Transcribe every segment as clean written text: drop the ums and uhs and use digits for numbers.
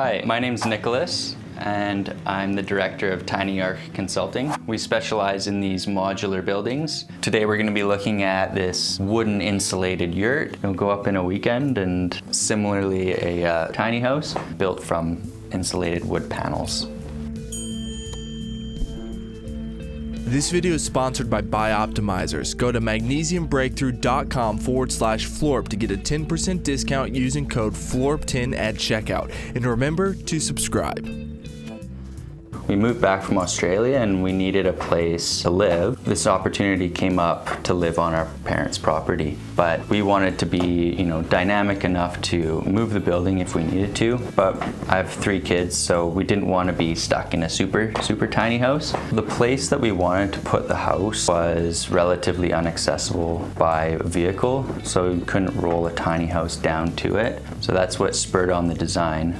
Hi, my name's Nicholas, and I'm the director of Tiny Arc Consulting. We specialize in these modular buildings. Today we're going to be looking at this wooden insulated yurt. It'll go up in a weekend, and similarly a tiny house built from insulated wood panels. This video is sponsored by Bioptimizers. Go to magnesiumbreakthrough.com/FLORB to get a 10% discount using code FLORB10 at checkout. And remember to subscribe. We moved back from Australia and we needed a place to live. This opportunity came up to live on our parents' property, but we wanted to be, dynamic enough to move the building if we needed to. But I have 3 kids, so we didn't want to be stuck in a super tiny house. The place that we wanted to put the house was relatively inaccessible by vehicle, so we couldn't roll a tiny house down to it. So that's what spurred on the design.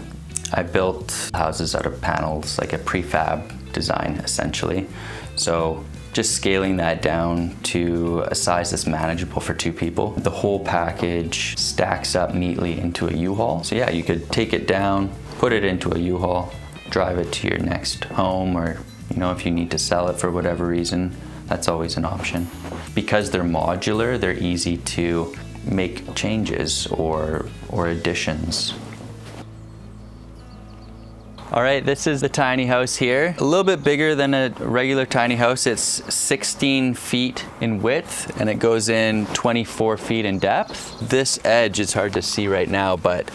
I built houses out of panels, like a prefab design essentially. So just scaling that down to a size that's manageable for 2 people. The whole package stacks up neatly into a U-Haul. So yeah, you could take it down, put it into a U-Haul, drive it to your next home, or if you need to sell it for whatever reason, that's always an option. Because they're modular, they're easy to make changes or additions. All right, this is the tiny house here. A little bit bigger than a regular tiny house. It's 16 feet in width and it goes in 24 feet in depth. This edge is hard to see right now, but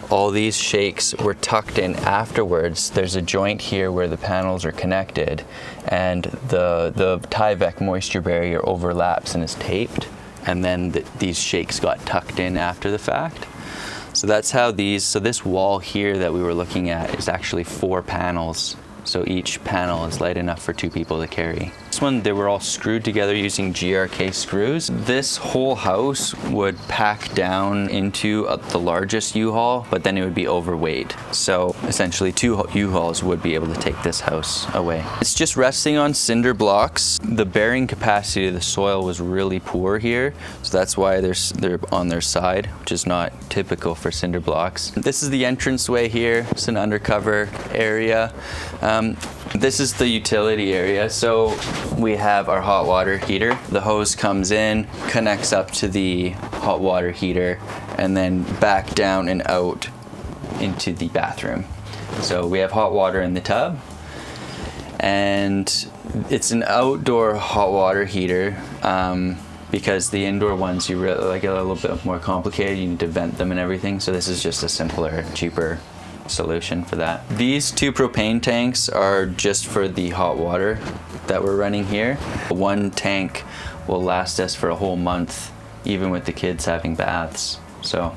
all these shakes were tucked in afterwards. There's a joint here where the panels are connected, and the Tyvek moisture barrier overlaps and is taped, and then these shakes got tucked in after the fact. So that's how this wall here that we were looking at is actually 4 panels. So each panel is light enough for 2 people to carry. This one, they were all screwed together using GRK screws. This whole house would pack down into the largest U-Haul, but then it would be overweight. So essentially 2 U-Hauls would be able to take this house away. It's just resting on cinder blocks. The bearing capacity of the soil was really poor here, so that's why they're on their side, which is not typical for cinder blocks. This is the entranceway here. It's an undercover area. This is the utility area. So we have our hot water heater. The hose comes in, connects up to the hot water heater, and then back down and out into the bathroom. So we have hot water in the tub, and it's an outdoor hot water heater because the indoor ones you really like a little bit more complicated. You need to vent them and everything. So this is just a simpler, cheaper solution for that. These 2 propane tanks are just for the hot water that we're running here. 1 tank will last us for a whole month, even with the kids having baths. So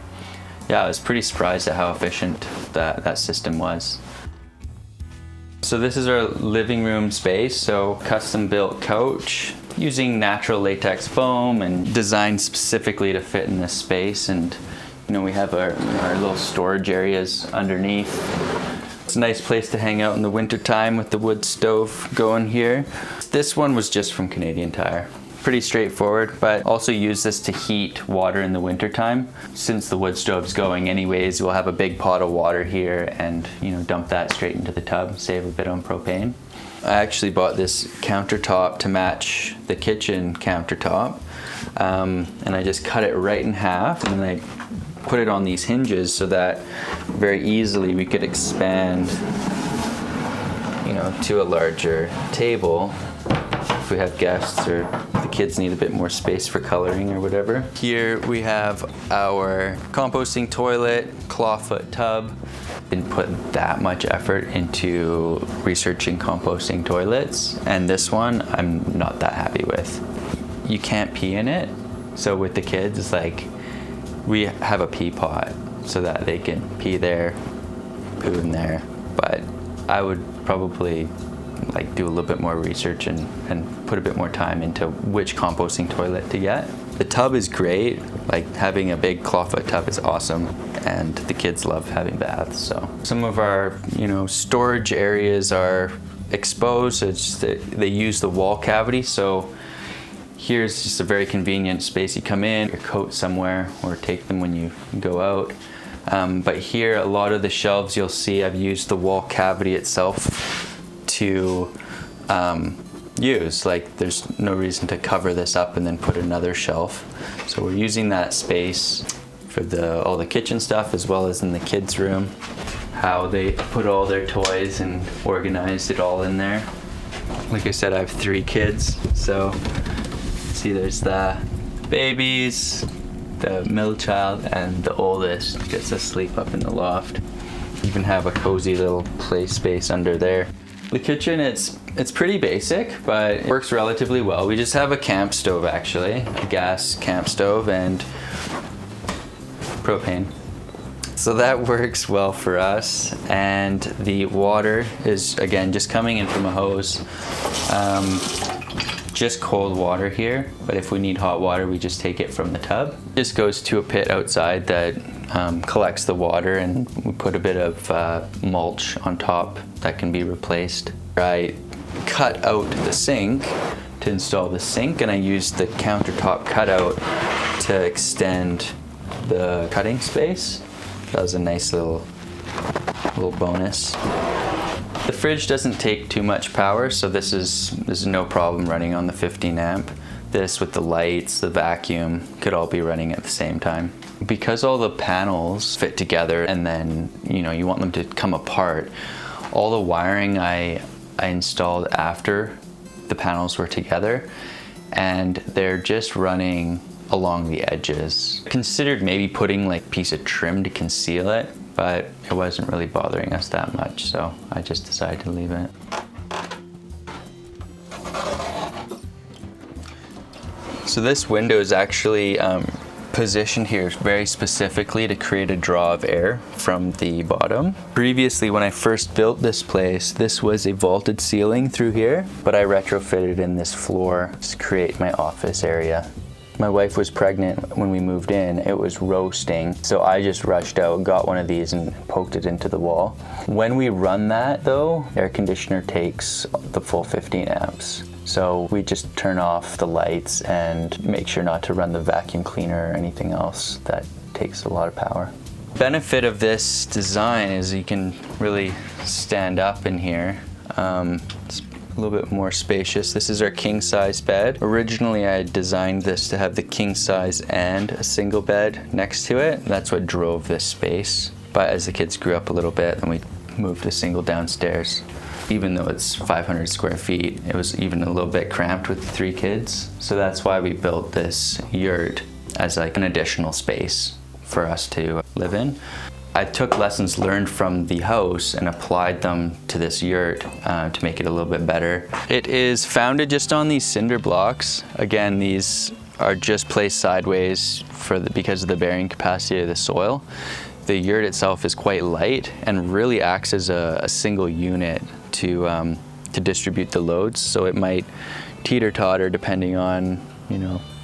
yeah, I was pretty surprised at how efficient that system was. So this is our living room space. So custom built couch using natural latex foam and designed specifically to fit in this space. And we have our little storage areas underneath. It's a nice place to hang out in the winter time with the wood stove going here. This one was just from Canadian Tire. Pretty straightforward, but also use this to heat water in the winter time. Since the wood stove's going anyways, we'll have a big pot of water here and dump that straight into the tub, save a bit on propane. I actually bought this countertop to match the kitchen countertop, and I just cut it right in half, and then I put it on these hinges so that very easily we could expand to a larger table if we have guests or the kids need a bit more space for coloring or whatever. Here we have our composting toilet, clawfoot tub. Didn't put that much effort into researching composting toilets, and this one I'm not that happy with. You can't pee in it, so with the kids it's like we have a pee pot so that they can pee there, poo in there, but I would probably do a little bit more research and put a bit more time into which composting toilet to get. The tub is great, having a big clawfoot tub is awesome, and the kids love having baths. So some of our storage areas are exposed. So it's just that they use the wall cavity, so here's just a very convenient space. You come in, your coat somewhere, or take them when you go out. But here, a lot of the shelves you'll see I've used the wall cavity itself to use. Like, there's no reason to cover this up and then put another shelf. So we're using that space for all the kitchen stuff, as well as in the kids' room, how they put all their toys and organized it all in there. Like I said, I have 3 kids, so see there's the babies, the middle child, and the oldest gets to sleep up in the loft. Even have a cozy little play space under there. The kitchen, it's pretty basic, but it works relatively well. We just have a camp stove, actually, a gas camp stove and propane. So that works well for us. And the water is, again, just coming in from a hose. Just cold water here, but if we need hot water, we just take it from the tub. This goes to a pit outside that collects the water, and we put a bit of mulch on top that can be replaced. I cut out the sink to install the sink, and I used the countertop cutout to extend the cutting space. That was a nice little bonus. The fridge doesn't take too much power, so this is no problem running on the 15 amp. This with the lights, the vacuum, could all be running at the same time. Because all the panels fit together and then, you want them to come apart, all the wiring I installed after the panels were together, and they're just running along the edges. Considered maybe putting like a piece of trim to conceal it, but it wasn't really bothering us that much, so I just decided to leave it. So this window is actually positioned here very specifically to create a draw of air from the bottom. Previously, when I first built this place, this was a vaulted ceiling through here, but I retrofitted in this floor to create my office area. My wife was pregnant when we moved in. It was roasting, so I just rushed out, got one of these and poked it into the wall. When we run that though, air conditioner takes the full 15 amps. So we just turn off the lights and make sure not to run the vacuum cleaner or anything else that takes a lot of power. Benefit of this design is you can really stand up in here. It's a little bit more spacious. This is our king size bed. Originally, I designed this to have the king size and a single bed next to it. That's what drove this space. But as the kids grew up a little bit, then we moved the single downstairs. Even though it's 500 square feet, it was even a little bit cramped with 3 kids. So that's why we built this yurt as like an additional space for us to live in. I took lessons learned from the house and applied them to this yurt to make it a little bit better. It is founded just on these cinder blocks. Again, these are just placed sideways because of the bearing capacity of the soil. The yurt itself is quite light and really acts as a single unit to distribute the loads. So it might teeter-totter depending on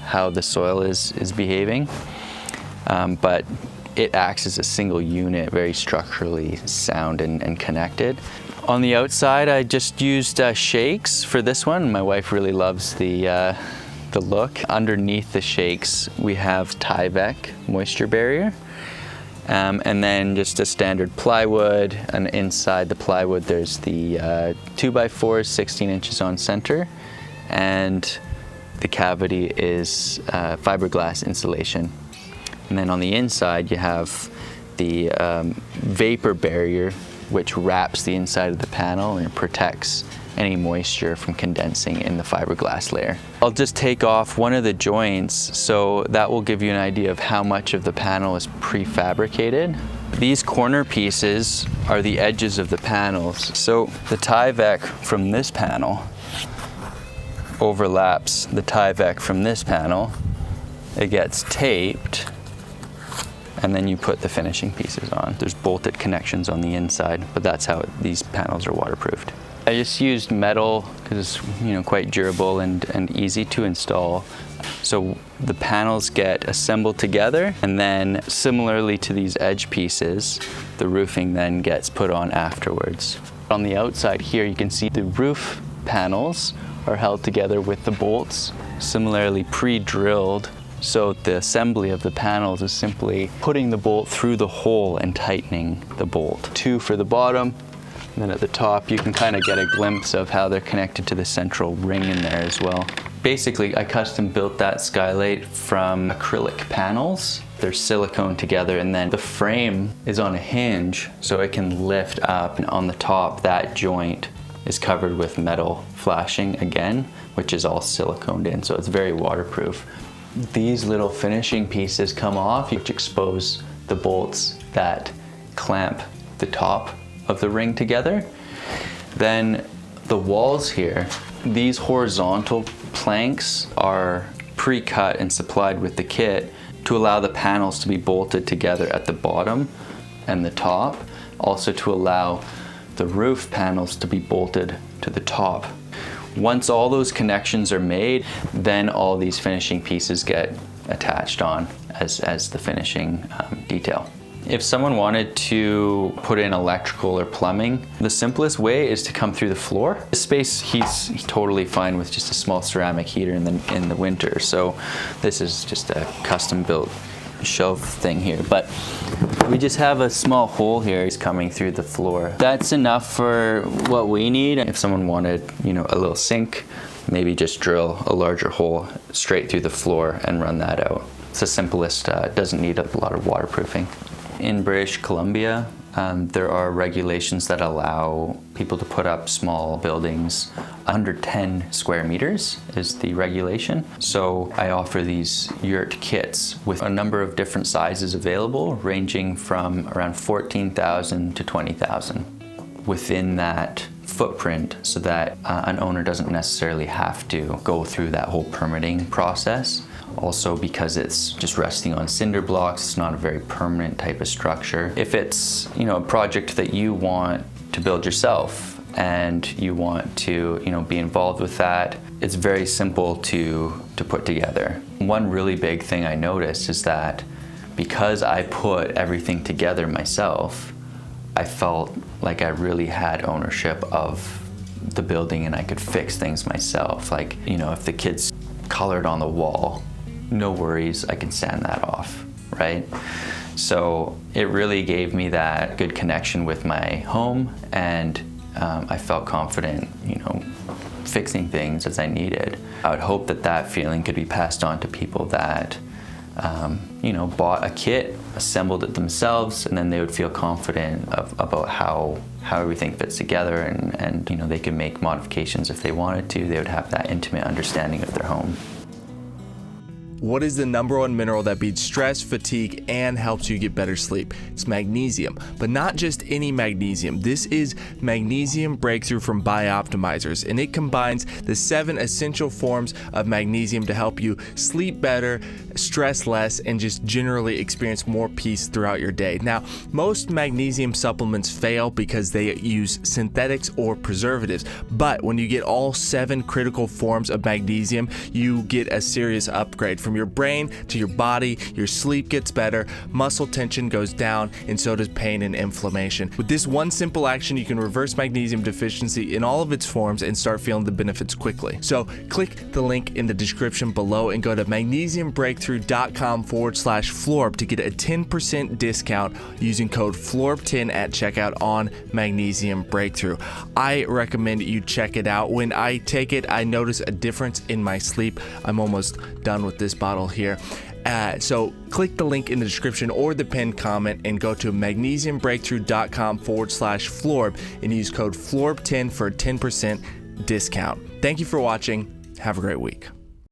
how the soil is behaving, but it acts as a single unit, very structurally sound and connected. On the outside, I just used shakes for this one. My wife really loves the look. Underneath the shakes, we have Tyvek moisture barrier. And then just a standard plywood, and inside the plywood there's the 2x4, 16 inches on center, and the cavity is fiberglass insulation. And then on the inside you have the vapor barrier, which wraps the inside of the panel and it protects any moisture from condensing in the fiberglass layer. I'll just take off one of the joints, so that will give you an idea of how much of the panel is prefabricated. These corner pieces are the edges of the panels. So the Tyvek from this panel overlaps the Tyvek from this panel. It gets taped, and then you put the finishing pieces on. There's bolted connections on the inside, but that's how these panels are waterproofed. I just used metal because it's quite durable and easy to install. So the panels get assembled together, and then similarly to these edge pieces, the roofing then gets put on afterwards. On the outside here, you can see the roof panels are held together with the bolts, similarly pre-drilled So the assembly of the panels is simply putting the bolt through the hole and tightening the bolt. 2 for the bottom, and then at the top you can kind of get a glimpse of how they're connected to the central ring in there as well. Basically, I custom built that skylight from acrylic panels. They're silicone together, and then the frame is on a hinge so it can lift up, and on the top that joint is covered with metal flashing again, which is all siliconed in, so it's very waterproof. These little finishing pieces come off, which expose the bolts that clamp the top of the ring together. Then the walls here, these horizontal planks are pre-cut and supplied with the kit to allow the panels to be bolted together at the bottom and the top, also to allow the roof panels to be bolted to the top. Once all those connections are made, then all these finishing pieces get attached on as the finishing detail. If someone wanted to put in electrical or plumbing, the simplest way is to come through the floor. This space, he's totally fine with just a small ceramic heater in the winter. So this is just a custom built shelf thing here. But we just have a small hole here. He's coming through the floor. That's enough for what we need. If someone wanted, you know, a little sink, maybe just drill a larger hole straight through the floor and run that out. It's the simplest, doesn't need a lot of waterproofing. In British Columbia, there are regulations that allow people to put up small buildings. Under 10 square meters is the regulation. So I offer these yurt kits with a number of different sizes available, ranging from around 14,000 to 20,000 within that footprint, so that an owner doesn't necessarily have to go through that whole permitting process. Also, because it's just resting on cinder blocks, it's not a very permanent type of structure. If it's, you know, a project that you want to build yourself and you want to, you know, be involved with that, it's very simple to put together. One really big thing I noticed is that because I put everything together myself, I felt like I really had ownership of the building and I could fix things myself. Like, you know, if the kids colored on the wall, no worries, I can sand that off, right? So it really gave me that good connection with my home, and I felt confident, you know, fixing things as I needed. I would hope that that feeling could be passed on to people that, you know, bought a kit, assembled it themselves, and then they would feel confident about how everything fits together, and you know, they could make modifications if they wanted to. They would have that intimate understanding of their home. What is the #1 mineral that beats stress, fatigue, and helps you get better sleep? It's magnesium, but not just any magnesium. This is Magnesium Breakthrough from Bioptimizers, and it combines the 7 essential forms of magnesium to help you sleep better, stress less, and just generally experience more peace throughout your day. Now, most magnesium supplements fail because they use synthetics or preservatives, but when you get all 7 critical forms of magnesium, you get a serious upgrade. From your brain to your body, your sleep gets better, muscle tension goes down, and so does pain and inflammation. With this one simple action, you can reverse magnesium deficiency in all of its forms and start feeling the benefits quickly. So click the link in the description below and go to magnesiumbreakthrough.com/FLORB to get a 10% discount using code FLORB10 at checkout on Magnesium Breakthrough. I recommend you check it out. When I take it, I notice a difference in my sleep. I'm almost done with this bottle here. So click the link in the description or the pinned comment and go to magnesiumbreakthrough.com/FLORB and use code FLORB10 for a 10% discount. Thank you for watching. Have a great week.